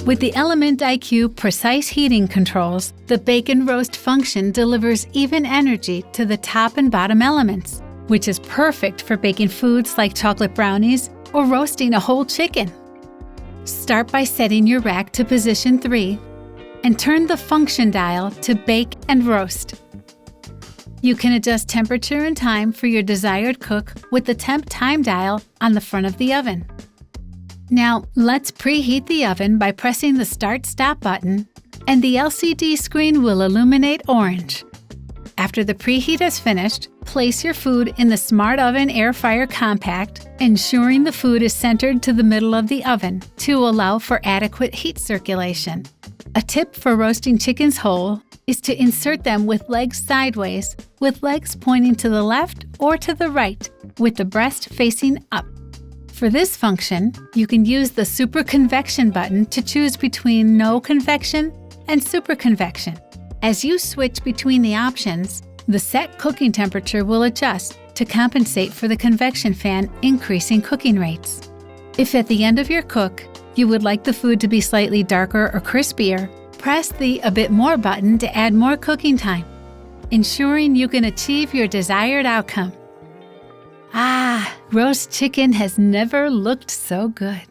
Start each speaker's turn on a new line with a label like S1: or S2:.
S1: With the Element IQ precise heating controls, the bake and roast function delivers even energy to the top and bottom elements, which is perfect for baking foods like chocolate brownies or roasting a whole chicken. Start by setting your rack to position 3 and turn the function dial to bake and roast. You can adjust temperature and time for your desired cook with the temp time dial on the front of the oven. Now, let's preheat the oven by pressing the Start/Stop button, and the LCD screen will illuminate orange. After the preheat is finished, place your food in the Smart Oven Air Fryer Compact, ensuring the food is centered to the middle of the oven to allow for adequate heat circulation. A tip for roasting chickens whole is to insert them with legs sideways, with legs pointing to the left or to the right, with the breast facing up. For this function, you can use the Super Convection button to choose between No Convection and Super Convection. As you switch between the options, the set cooking temperature will adjust to compensate for the convection fan increasing cooking rates. If at the end of your cook, you would like the food to be slightly darker or crispier, press the A Bit More button to add more cooking time, ensuring you can achieve your desired outcome. Roast chicken has never looked so good.